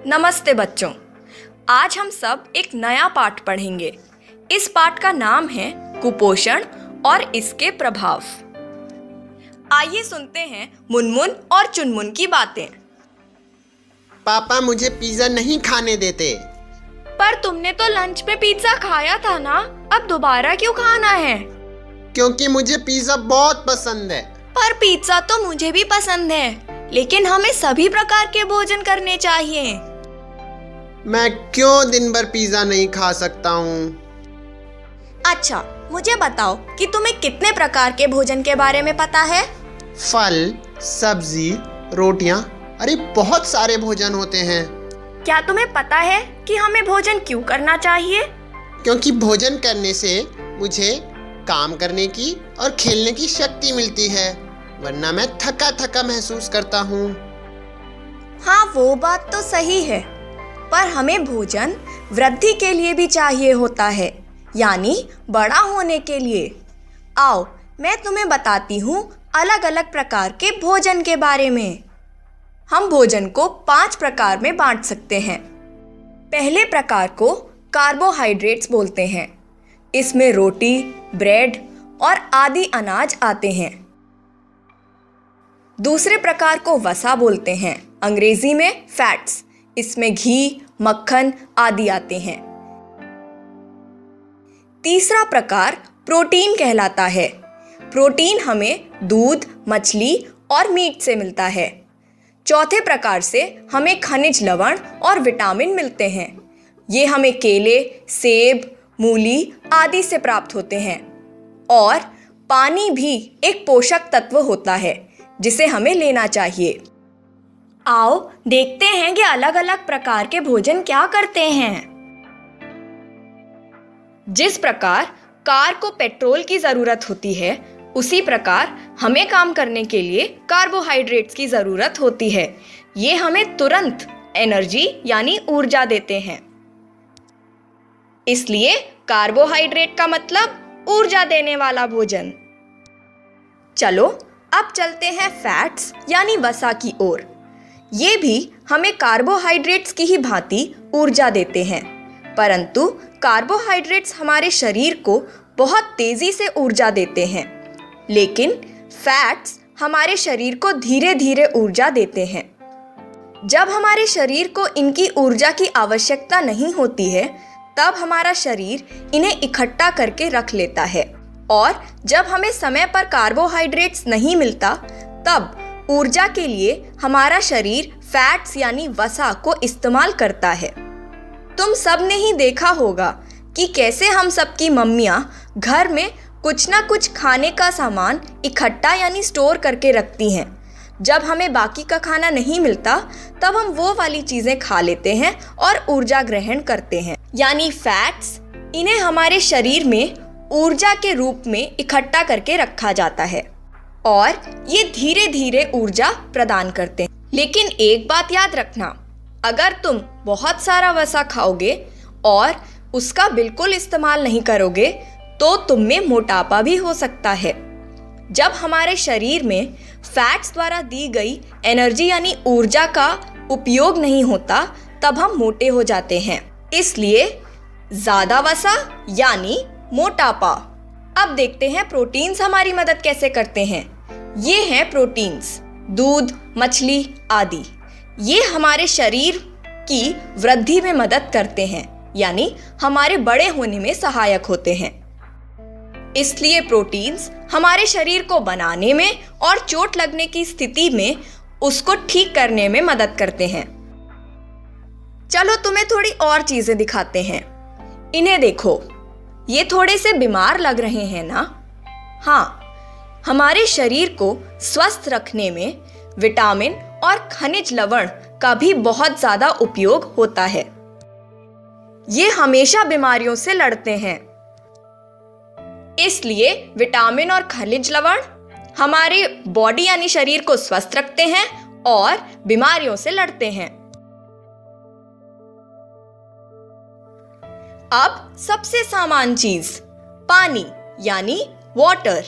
नमस्ते बच्चों। आज हम सब एक नया पाठ पढ़ेंगे। इस पाठ का नाम है कुपोषण और इसके प्रभाव। आइए सुनते हैं मुनमुन और चुनमुन की बातें। पापा मुझे पिज्जा नहीं खाने देते। पर तुमने तो लंच में पिज्जा खाया था ना, अब दोबारा क्यों खाना है? क्योंकि मुझे पिज्जा बहुत पसंद है। पर पिज्जा तो मुझे भी पसंद है, लेकिन हमें सभी प्रकार के भोजन करने चाहिए। मैं क्यों दिन भर पिज्जा नहीं खा सकता हूँ? अच्छा, मुझे बताओ कि तुम्हें कितने प्रकार के भोजन के बारे में पता है? फल, सब्जी, रोटियाँ, अरे बहुत सारे भोजन होते हैं। क्या तुम्हें पता है कि हमें भोजन क्यों करना चाहिए? क्योंकि भोजन करने से मुझे काम करने की और खेलने की शक्ति मिलती है, वरना मैं थका थका महसूस करता हूँ। हाँ, वो बात तो सही है, पर हमें भोजन वृद्धि के लिए भी चाहिए होता है, यानी बड़ा होने के लिए। आओ, मैं तुम्हें बताती हूँ अलग अलग प्रकार के भोजन के बारे में। हम भोजन को 5 प्रकार में बांट सकते हैं। पहले प्रकार को कार्बोहाइड्रेट्स बोलते हैं। इसमें रोटी, ब्रेड और आदि अनाज आते हैं। दूसरे प्रकार को वसा बोलते हैं, अंग्रेजी में फैट्स। इसमें घी, मक्खन आदि आते हैं। तीसरा प्रकार प्रोटीन कहलाता है। प्रोटीन हमें दूध, मछली और मीट से मिलता है। चौथे प्रकार से हमें खनिज लवण और विटामिन मिलते हैं। ये हमें केले, सेब, मूली आदि से प्राप्त होते हैं। और पानी भी एक पोषक तत्व होता है जिसे हमें लेना चाहिए। आओ देखते हैं कि अलग अलग प्रकार के भोजन क्या करते हैं। जिस प्रकार कार को पेट्रोल की जरूरत होती है, उसी प्रकार हमें काम करने के लिए कार्बोहाइड्रेट्स की जरूरत होती है। ये हमें तुरंत एनर्जी यानी ऊर्जा देते हैं। इसलिए कार्बोहाइड्रेट का मतलब ऊर्जा देने वाला भोजन। चलो अब चलते हैं फैट्स यानी वसा की ओर। ये भी हमें कार्बोहाइड्रेट्स की ही भांति ऊर्जा देते हैं, परंतु कार्बोहाइड्रेट्स हमारे शरीर को बहुत तेजी से ऊर्जा देते हैं, लेकिन फैट्स हमारे शरीर को धीरे धीरे ऊर्जा देते हैं। जब हमारे शरीर को इनकी ऊर्जा की आवश्यकता नहीं होती है, तब हमारा शरीर इन्हें इकट्ठा करके रख लेता है, और जब हमें समय पर कार्बोहाइड्रेट्स नहीं मिलता, तब ऊर्जा के लिए हमारा शरीर फैट्स यानी वसा को इस्तेमाल करता है। तुम सब ने ही देखा होगा कि कैसे हम सबकी मम्मियाँ घर में कुछ ना कुछ खाने का सामान इकट्ठा यानी स्टोर करके रखती हैं। जब हमें बाकी का खाना नहीं मिलता, तब हम वो वाली चीज़ें खा लेते हैं और ऊर्जा ग्रहण करते हैं। यानी फैट्स, इन्हें हमारे शरीर में ऊर्जा के रूप में इकट्ठा करके रखा जाता है और ये धीरे धीरे ऊर्जा प्रदान करते हैं। लेकिन एक बात याद रखना, अगर तुम बहुत सारा वसा खाओगे और उसका बिल्कुल इस्तेमाल नहीं करोगे, तो तुम में मोटापा भी हो सकता है। जब हमारे शरीर में फैट्स द्वारा दी गई एनर्जी यानी ऊर्जा का उपयोग नहीं होता, तब हम मोटे हो जाते हैं। इसलिए ज़्यादा वसा यानी मोटापा। अब देखते हैं प्रोटीन्स हमारी मदद कैसे करते हैं। ये हैं प्रोटीन्स, दूध, मछली आदि। ये हमारे शरीर की वृद्धि में मदद करते हैं, यानी हमारे बड़े होने में सहायक होते हैं। इसलिए प्रोटीन्स हमारे शरीर को बनाने में और चोट लगने की स्थिति में उसको ठीक करने में मदद करते हैं। चलो तुम्हें थोड़ी और चीजें दिखाते हैं। इन्हें देखो, ये थोड़े से बीमार लग रहे हैं ना? हाँ, हमारे शरीर को स्वस्थ रखने में विटामिन और खनिज लवण का भी बहुत ज्यादा उपयोग होता है। ये हमेशा बीमारियों से लड़ते हैं। इसलिए विटामिन और खनिज लवण हमारे बॉडी यानी शरीर को स्वस्थ रखते हैं और बीमारियों से लड़ते हैं। अब सबसे सामान्य चीज, पानी यानी वाटर।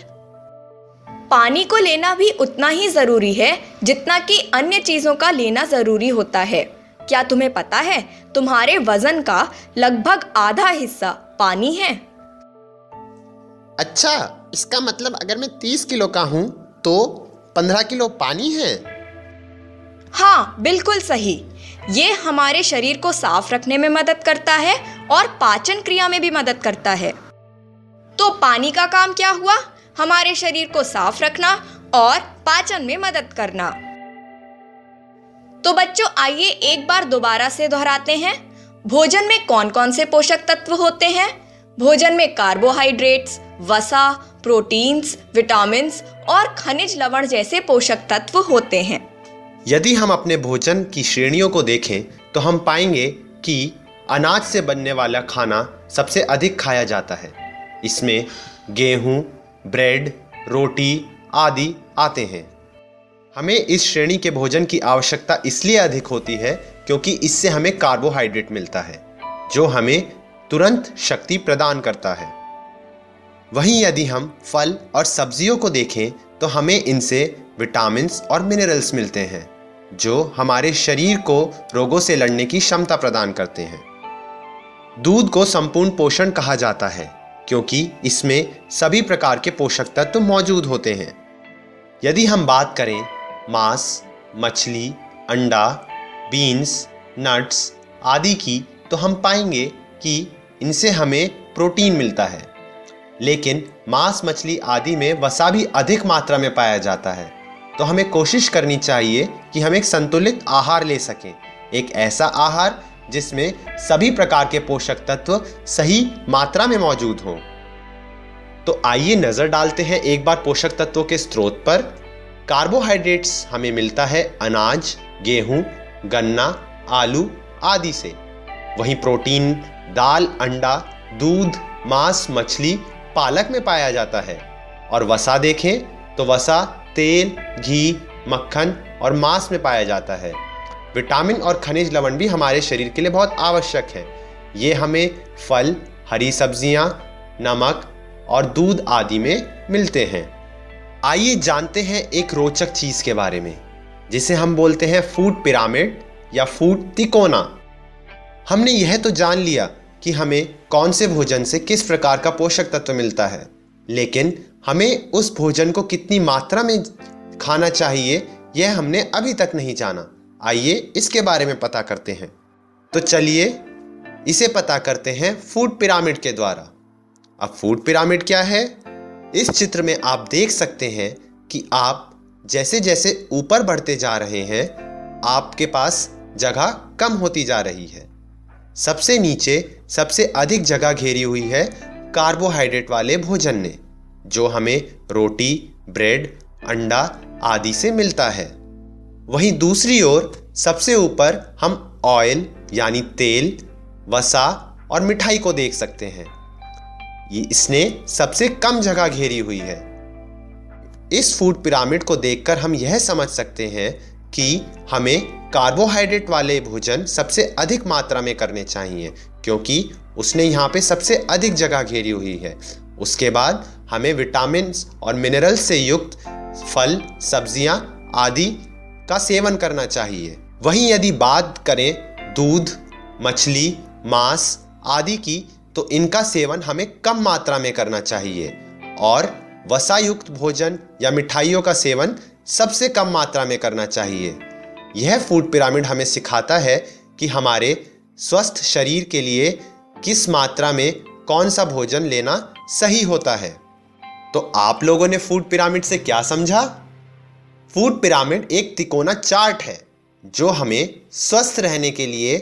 पानी को लेना भी उतना ही जरूरी है जितना कि अन्य चीजों का लेना जरूरी होता है। क्या तुम्हें पता है तुम्हारे वजन का लगभग आधा हिस्सा पानी है? अच्छा, इसका मतलब अगर मैं 30 किलो का हूँ तो 15 किलो पानी है। हाँ, बिल्कुल सही। ये हमारे शरीर को साफ रखने में मदद करता है और पाचन क्रिया में भी मदद करता है। तो पानी का काम क्या हुआ? हमारे शरीर को साफ रखना और पाचन में मदद करना। तो बच्चों, आइए एक बार दोबारा से दोहराते हैं। भोजन में कौन कौन से पोषक तत्व होते हैं? भोजन में कार्बोहाइड्रेट्स, वसा, प्रोटीन्स, विटामिन्स और खनिज लवण जैसे पोषक तत्व होते हैं। यदि हम अपने भोजन की श्रेणियों को देखें तो हम पाएंगे कि अनाज से बनने वाला खाना सबसे अधिक खाया जाता है। इसमें गेहूं, ब्रेड, रोटी आदि आते हैं। हमें इस श्रेणी के भोजन की आवश्यकता इसलिए अधिक होती है क्योंकि इससे हमें कार्बोहाइड्रेट मिलता है जो हमें तुरंत शक्ति प्रदान करता है। वहीं यदि हम फल और सब्जियों को देखें तो हमें इनसे विटामिन्स और मिनरल्स मिलते हैं जो हमारे शरीर को रोगों से लड़ने की क्षमता प्रदान करते हैं। दूध को संपूर्ण पोषण कहा जाता है क्योंकि इसमें सभी प्रकार के पोषक तत्व मौजूद होते हैं। यदि हम बात करें मांस, मछली, अंडा, बीन्स, नट्स आदि की तो हम पाएंगे कि इनसे हमें प्रोटीन मिलता है। लेकिन मांस, मछली आदि में वसा भी अधिक मात्रा में पाया जाता है। तो हमें कोशिश करनी चाहिए कि हम एक संतुलित आहार ले सकें, एक ऐसा आहार जिसमें सभी प्रकार के पोषक तत्व सही मात्रा में मौजूद हों। तो आइए नजर डालते हैं एक बार पोषक तत्वों के स्रोत पर। कार्बोहाइड्रेट्स हमें मिलता है अनाज, गेहूं, गन्ना, आलू आदि से। वहीं प्रोटीन दाल, अंडा, दूध, मांस, मछली, पालक में पाया जाता है। और वसा देखें तो वसा तेल, घी, मक्खन और मांस में पाया जाता है। विटामिन और खनिज लवण भी हमारे शरीर के लिए बहुत आवश्यक है। ये हमें फल, हरी सब्जियां, नमक और दूध आदि में मिलते हैं। आइए जानते हैं एक रोचक चीज के बारे में जिसे हम बोलते हैं फूड पिरामिड या फूड तिकोना। हमने यह तो जान लिया कि हमें कौन से भोजन से किस प्रकार का पोषक तत्व मिलता है, लेकिन हमें उस भोजन को कितनी मात्रा में खाना चाहिए यह हमने अभी तक नहीं जाना। आइए इसके बारे में पता करते हैं। तो चलिए इसे पता करते हैं फूड पिरामिड के द्वारा। अब फूड पिरामिड क्या है? इस चित्र में आप देख सकते हैं कि आप जैसे जैसे ऊपर बढ़ते जा रहे हैं आपके पास जगह कम होती जा रही है। सबसे नीचे सबसे अधिक जगह घेरी हुई है कार्बोहाइड्रेट वाले भोजन ने, जो हमें रोटी, ब्रेड, अंडा आदि से मिलता है। वहीं दूसरी ओर सबसे ऊपर हम ऑयल यानी तेल, वसा और मिठाई को देख सकते हैं। इसने सबसे कम जगह घेरी हुई है। इस फूड पिरामिड को देखकर हम यह समझ सकते हैं कि हमें कार्बोहाइड्रेट वाले भोजन सबसे अधिक मात्रा में करने चाहिए क्योंकि उसने यहाँ पे सबसे अधिक जगह घेरी हुई है। उसके बाद हमें विटामिन्स और मिनरल्स से युक्त फल, सब्जियां आदि का सेवन करना चाहिए। वहीं यदि बात करें दूध, मछली, मांस आदि की तो इनका सेवन हमें कम मात्रा में करना चाहिए और वसायुक्त भोजन या मिठाइयों का सेवन सबसे कम मात्रा में करना चाहिए। यह फूड पिरामिड हमें सिखाता है कि हमारे स्वस्थ शरीर के लिए किस मात्रा में कौन सा भोजन लेना सही होता है। तो आप लोगों ने फूड पिरामिड से क्या समझा? फूड पिरामिड एक तिकोना चार्ट है जो हमें स्वस्थ रहने के लिए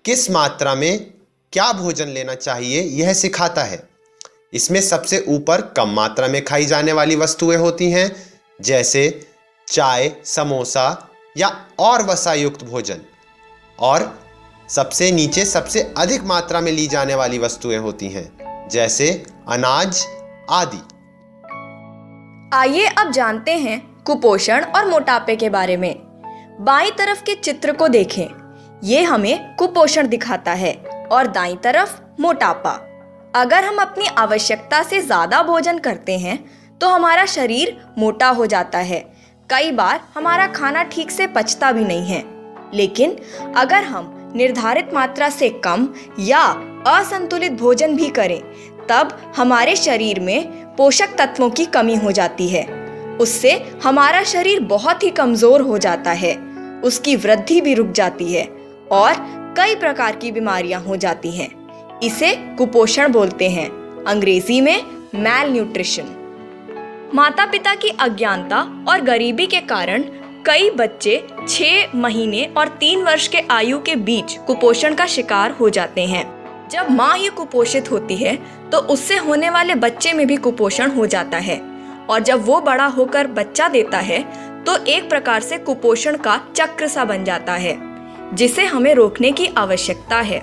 किस मात्रा में क्या भोजन लेना चाहिए यह सिखाता है। इसमें सबसे ऊपर कम मात्रा में खाई जाने वाली वस्तुएं होती हैं जैसे चाय, समोसा या और वसायुक्त भोजन, और सबसे नीचे सबसे अधिक मात्रा में ली जाने वाली वस्तुएं होती हैं जैसे अनाज आदि। आइए अब जानते हैं कुपोषण और मोटापे के बारे में। बाईं तरफ के चित्र को देखें, ये हमें कुपोषण दिखाता है और दाईं तरफ मोटापा। अगर हम अपनी आवश्यकता से ज्यादा भोजन करते हैं तो हमारा शरीर मोटा हो जाता है। कई बार हमारा खाना ठीक से पचता भी नहीं है। लेकिन अगर हम निर्धारित मात्रा से कम या असंतुलित भोजन भी करें, तब हमारे शरीर में पोषक तत्वों की कमी हो जाती है। उससे हमारा शरीर बहुत ही कमजोर हो जाता है, उसकी वृद्धि भी रुक जाती है और कई प्रकार की बीमारियां हो जाती हैं। इसे कुपोषण बोलते हैं, अंग्रेजी में मैल न्यूट्रिशन। माता पिता की अज्ञानता और गरीबी के कारण कई बच्चे 6 महीने और 3 वर्ष के आयु के बीच कुपोषण का शिकार हो जाते हैं। जब माँ ही कुपोषित होती है तो उससे होने वाले बच्चे में भी कुपोषण हो जाता है, और जब वो बड़ा होकर बच्चा देता है तो एक प्रकार से कुपोषण का चक्र सा बन जाता है, जिसे हमें रोकने की आवश्यकता है।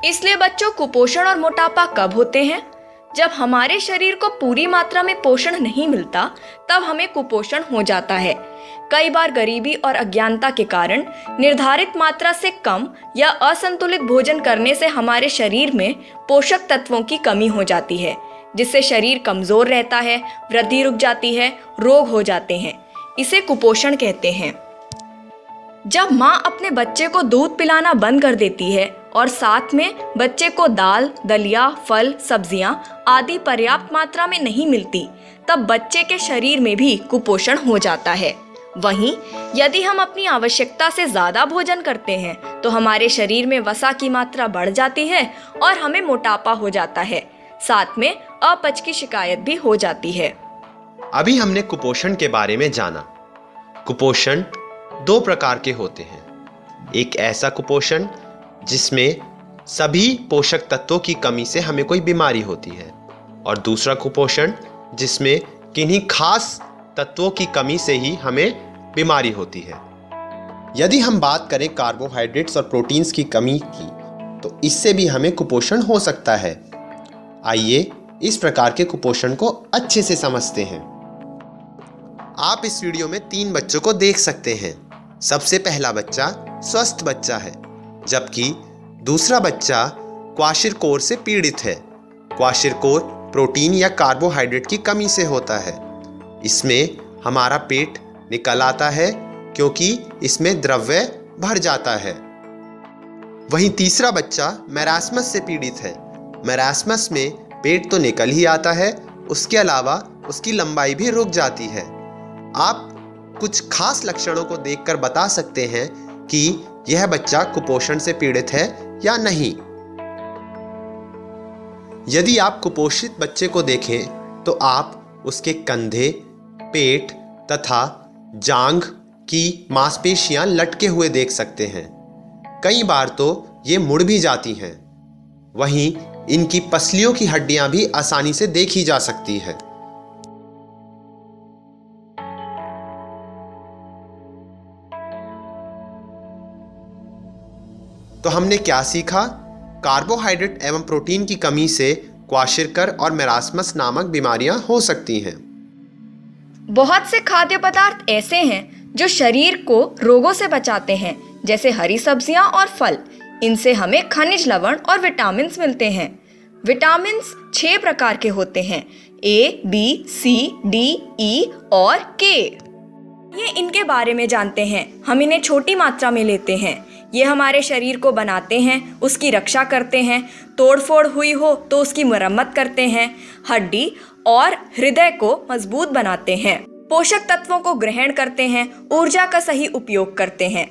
इसलिए बच्चों, कुपोषण और मोटापा कब होते हैं? जब हमारे शरीर को पूरी मात्रा में पोषण नहीं मिलता, तब हमें कुपोषण हो जाता है। कई बार गरीबी और अज्ञानता के कारण निर्धारित मात्रा से कम या असंतुलित भोजन करने से हमारे शरीर में पोषक तत्वों की कमी हो जाती है, जिससे शरीर कमजोर रहता है, वृद्धि रुक जाती है, रोग हो जाते हैं। इसे कुपोषण कहते हैं। जब माँ अपने बच्चे को दूध पिलाना बंद कर देती है और साथ में बच्चे को दाल, दलिया, फल, सब्जियां आदि पर्याप्त मात्रा में नहीं मिलती, तब बच्चे के शरीर में भी कुपोषण हो जाता है। वहीं यदि हम अपनी आवश्यकता से ज्यादा भोजन करते हैं तो हमारे शरीर में वसा की मात्रा बढ़ जाती है और हमें मोटापा हो जाता है। साथ में अपच की शिकायत भी हो जाती है। अभी हमने कुपोषण के बारे में जाना। कुपोषण 2 प्रकार के होते हैं। एक ऐसा कुपोषण जिसमें सभी पोषक तत्वों की कमी से हमें कोई बीमारी होती है, और दूसरा कुपोषण जिसमें किन्हीं खास तत्वों की कमी से ही हमें बीमारी होती है। यदि हम बात करें कार्बोहाइड्रेट्स और प्रोटीन्स की कमी की, तो इससे भी हमें कुपोषण हो सकता है। आइए इस प्रकार के कुपोषण को अच्छे से समझते हैं। आप इस वीडियो में 3 बच्चों को देख सकते हैं। सबसे पहला बच्चा स्वस्थ बच्चा है, जबकि दूसरा बच्चा क्वाशिरकोर से पीड़ित है। क्वाशिरकोर प्रोटीन या कार्बोहाइड्रेट की कमी से होता है। इसमें हमारा पेट निकल आता है क्योंकि इसमें द्रव्य भर जाता है। वहीं तीसरा बच्चा मैरास्मस से पीड़ित है। मैरास्मस में पेट तो निकल ही आता है, उसके अलावा उसकी लंबाई भी रुक जाती है। आप कुछ खास लक्षणों को देखकर बता सकते हैं कि यह बच्चा कुपोषण से पीड़ित है या नहीं। यदि आप कुपोषित बच्चे को देखें तो आप उसके कंधे, पेट तथा जांघ की मांसपेशियां लटके हुए देख सकते हैं। कई बार तो ये मुड़ भी जाती हैं। वहीं इनकी पसलियों की हड्डियां भी आसानी से देखी जा सकती है। तो हमने क्या सीखा? कार्बोहाइड्रेट एवं प्रोटीन की कमी से क्वाशिरकर और मैरास्मस नामक बीमारियां हो सकती हैं। बहुत से खाद्य पदार्थ ऐसे हैं जो शरीर को रोगों से बचाते हैं, जैसे हरी सब्जियां और फल। इनसे हमें खनिज, लवण और विटामिन्स मिलते हैं। विटामिन्स 6 प्रकार के होते हैं, A, B, C, D, E और K। ये इनके बारे में जानते हैं। हम इन्हें छोटी मात्रा में लेते हैं। ये हमारे शरीर को बनाते हैं, उसकी रक्षा करते हैं, तोड़ फोड़ हुई हो तो उसकी मरम्मत करते हैं, हड्डी और हृदय को मजबूत बनाते हैं, पोषक तत्वों को ग्रहण करते हैं, ऊर्जा का सही उपयोग करते हैं।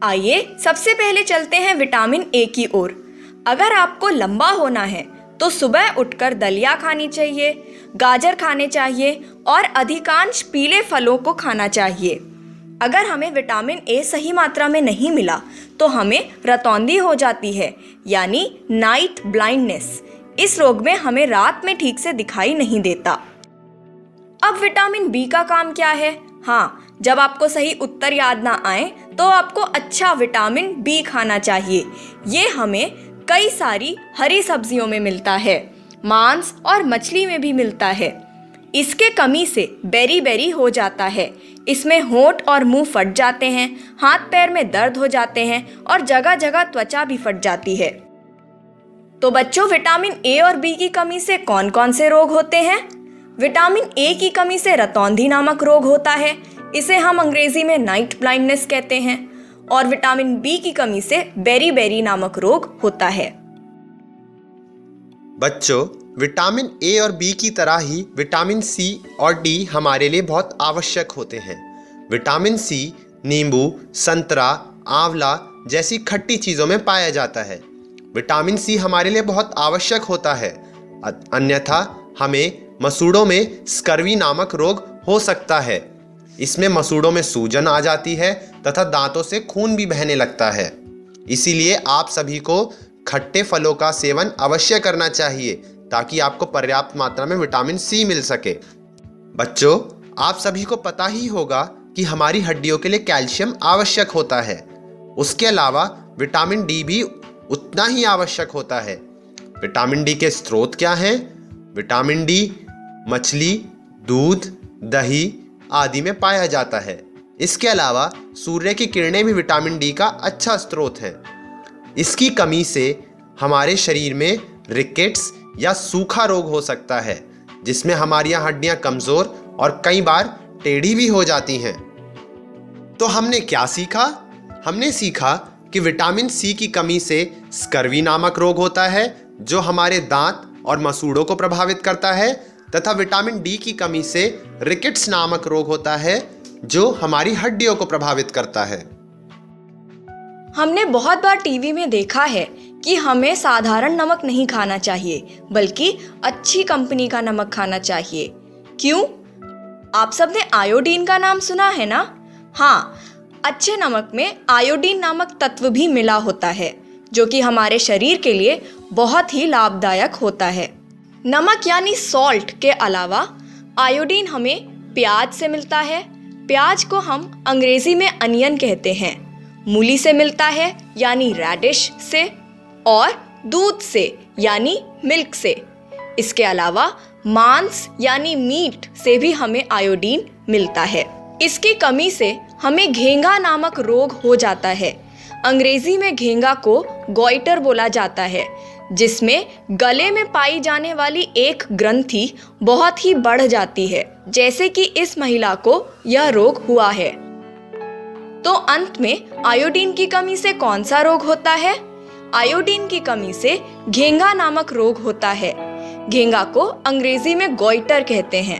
आइए सबसे पहले चलते हैं विटामिन ए की ओर। अगर आपको लंबा होना है तो सुबह उठकर दलिया खानी चाहिए, गाजर खाने चाहिए और अधिकांश पीले फलों को खाना चाहिए। अगर हमें विटामिन ए सही मात्रा में नहीं मिला तो हमें रतौंधी हो जाती है, यानी नाइट ब्लाइंडनेस। इस रोग में हमें रात में ठीक से दिखाई नहीं देता। अब विटामिन बी का काम क्या है? हाँ, जब आपको सही उत्तर याद ना आए तो आपको अच्छा विटामिन बी खाना चाहिए। ये हमें कई सारी हरी सब्जियों में मिलता है, मांस और मछली में भी मिलता है। इसके कमी से बेरी हो जाता है। इसमें होंठ और मुंह फट जाते हैं, हाथ पैर में दर्द हो जाते हैं और जगह जगह त्वचा भी फट जाती है। तो बच्चों, विटामिन ए और बी की कमी से कौन कौन से रोग होते हैं? विटामिन ए की कमी से रतौंधी नामक रोग होता है। इसे हम अंग्रेजी में नाइट ब्लाइंडनेस कहते हैं। और विटामिन बी की कमी से बेरी-बेरी नामक रोग होता है। बच्चों, विटामिन ए और बी की तरह ही विटामिन सी और डी हमारे लिए बहुत आवश्यक होते हैं। विटामिन सी नींबू, संतरा, आंवला जैसी खट्टी चीज़ों में पाया जाता है। विटामिन सी हमारे लिए बहुत आवश्यक होता है, अन्यथा हमें मसूड़ों में स्कर्वी नामक रोग हो सकता है। इसमें मसूड़ों में सूजन आ जाती है तथा दांतों से खून भी बहने लगता है। इसीलिए आप सभी को खट्टे फलों का सेवन अवश्य करना चाहिए ताकि आपको पर्याप्त मात्रा में विटामिन सी मिल सके। बच्चों, आप सभी को पता ही होगा कि हमारी हड्डियों के लिए कैल्शियम आवश्यक होता है। उसके अलावा विटामिन डी भी उतना ही आवश्यक होता है। विटामिन डी के स्रोत क्या हैं? विटामिन डी मछली, दूध, दही आदि में पाया जाता है। इसके अलावा सूर्य की किरणें भी विटामिन डी का अच्छा स्रोत हैं। इसकी कमी से हमारे शरीर में रिकेट्स या सूखा रोग हो सकता है, जिसमें हमारी हड्डियां कमज़ोर और कई बार टेढ़ी भी हो जाती हैं। तो हमने क्या सीखा? हमने सीखा कि विटामिन सी की कमी से स्कर्वी नामक रोग होता है जो हमारे दांत और मसूड़ों को प्रभावित करता है, तथा विटामिन डी की कमी से रिकेट्स नामक रोग होता है जो हमारी हड्डियों को प्रभावित करता है। हमने बहुत बार टीवी में देखा है कि हमें साधारण नमक नहीं खाना चाहिए, बल्कि अच्छी कंपनी का नमक खाना चाहिए। क्यों? आप सबने आयोडीन का नाम सुना है ना? हाँ, अच्छे नमक में आयोडीन नामक तत्व भी मिला होता है, जो कि हमारे शरीर के लिए बहुत ही लाभदायक होता है। नमक यानी सॉल्ट के अलावा आयोडीन हमें प्याज से मिलता है। प्याज को हम अंग्रेजी में अनियन कहते हैं। मूली से मिलता है यानी रेडिश से, और दूध से यानी मिल्क से। इसके अलावा मांस यानी मीट से भी हमें आयोडीन मिलता है। इसकी कमी से हमें घेंगा नामक रोग हो जाता है। अंग्रेजी में घेंगा को गॉइटर बोला जाता है, जिसमें गले में पाई जाने वाली एक ग्रंथि बहुत ही बढ़ जाती है, जैसे कि इस महिला को यह रोग हुआ है। तो अंत में आयोडीन की कमी से कौन सा रोग होता है? आयोडीन की कमी से घेंगा नामक रोग होता है। घेंगा को अंग्रेजी में गॉइटर कहते हैं।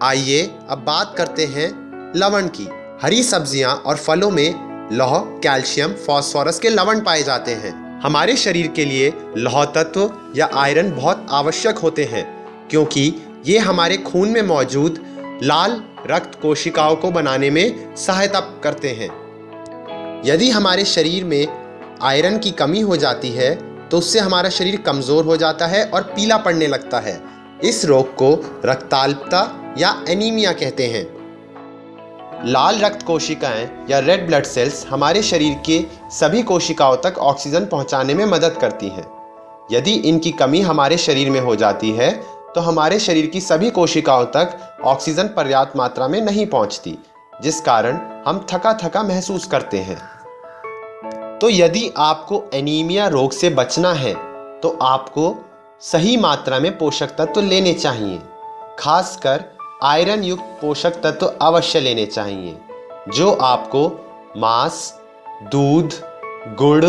आइए अब बात करते हैं लवण की। हरी सब्जियां और फलों में लौह, कैल्शियम, फास्फोरस के लवण पाए जाते हैं। हमारे शरीर के लिए लौह तत्व या आयरन बहुत आवश्यक होते हैं, क्योंकि ये हमारे खून में मौजूद लाल रक्त कोशिकाओं को बनाने में सहायता करते हैं। यदि हमारे शरीर में आयरन की कमी हो जाती है तो उससे हमारा शरीर कमज़ोर हो जाता है और पीला पड़ने लगता है। इस रोग को रक्ताल्पता या एनीमिया कहते हैं। लाल रक्त कोशिकाएं या रेड ब्लड सेल्स हमारे शरीर के सभी कोशिकाओं तक ऑक्सीजन पहुंचाने में मदद करती हैं। यदि इनकी कमी हमारे शरीर में हो जाती है तो हमारे शरीर की सभी कोशिकाओं तक ऑक्सीजन पर्याप्त मात्रा में नहीं पहुंचती, जिस कारण हम थका थका महसूस करते हैं। तो यदि आपको एनीमिया रोग से बचना है तो आपको सही मात्रा में पोषक तत्व लेने चाहिए। खासकर आयरन युक्त पोषक तत्व अवश्य लेने चाहिए, जो आपको मांस, दूध, गुड़,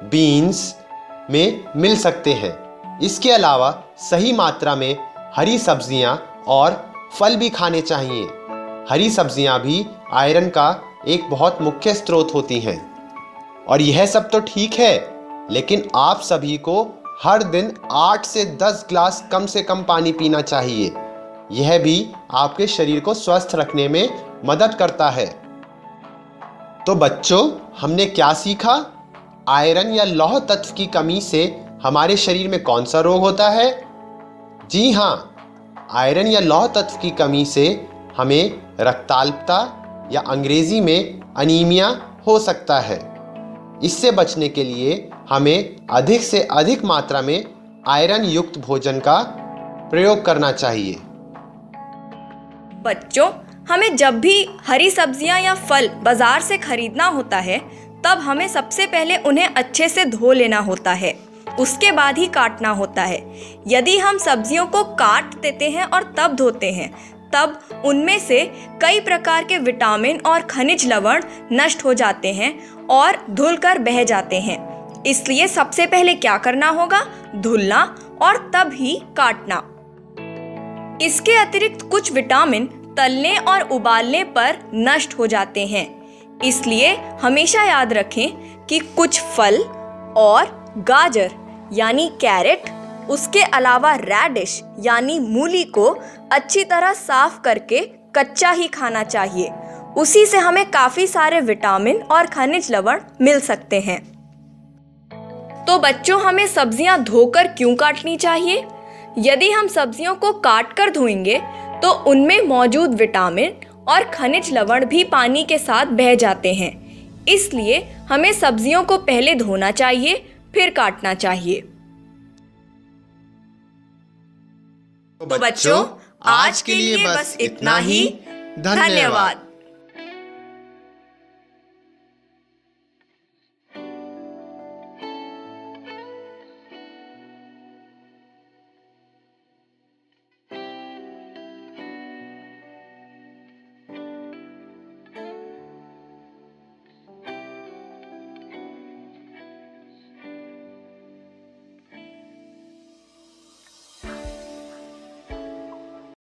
बीन्स में मिल सकते हैं। इसके अलावा सही मात्रा में हरी सब्जियां और फल भी खाने चाहिए। हरी सब्जियां भी आयरन का एक बहुत मुख्य स्रोत होती हैं। और यह सब तो ठीक है, लेकिन आप सभी को हर दिन 8 से 10 ग्लास कम से कम पानी पीना चाहिए। यह भी आपके शरीर को स्वस्थ रखने में मदद करता है। तो बच्चों, हमने क्या सीखा? आयरन या लौह तत्व की कमी से हमारे शरीर में कौन सा रोग होता है? जी हाँ, आयरन या लौह तत्व की कमी से हमें रक्ताल्पता या अंग्रेजी में अनीमिया हो सकता है। इससे बचने के लिए हमें अधिक से अधिक मात्रा में आयरन युक्त भोजन का प्रयोग करना चाहिए। बच्चों, हमें जब भी हरी सब्जियां या फल बाजार से खरीदना होता है, तब हमें सबसे पहले उन्हें अच्छे से धो लेना होता है, उसके बाद ही काटना होता है। यदि हम सब्जियों को काट देते हैं और तब धोते हैं, तब उनमें से कई प्रकार के विटामिन और खनिज लवण नष्ट हो जाते हैं और धुलकर बह जाते हैं। इसलिए सबसे पहले क्या करना होगा? धुलना और तब ही काटना। इसके अतिरिक्त कुछ विटामिन तलने और उबालने पर नष्ट हो जाते हैं। इसलिए हमेशा याद रखें कि कुछ फल और गाजर यानी कैरेट, उसके अलावा रेडिश यानी मूली को अच्छी तरह साफ करके कच्चा ही खाना चाहिए। उसी से हमें काफी सारे विटामिन और खनिज लवण मिल सकते हैं। तो बच्चों, हमें सब्जियां धोकर क्यों काटनी चाहिए? यदि हम सब्जियों को काट कर धोएंगे तो उनमें मौजूद विटामिन और खनिज लवण भी पानी के साथ बह जाते हैं। इसलिए हमें सब्जियों को पहले धोना चाहिए, फिर काटना चाहिए। तो बच्चों, आज के लिए बस इतना ही। धन्यवाद।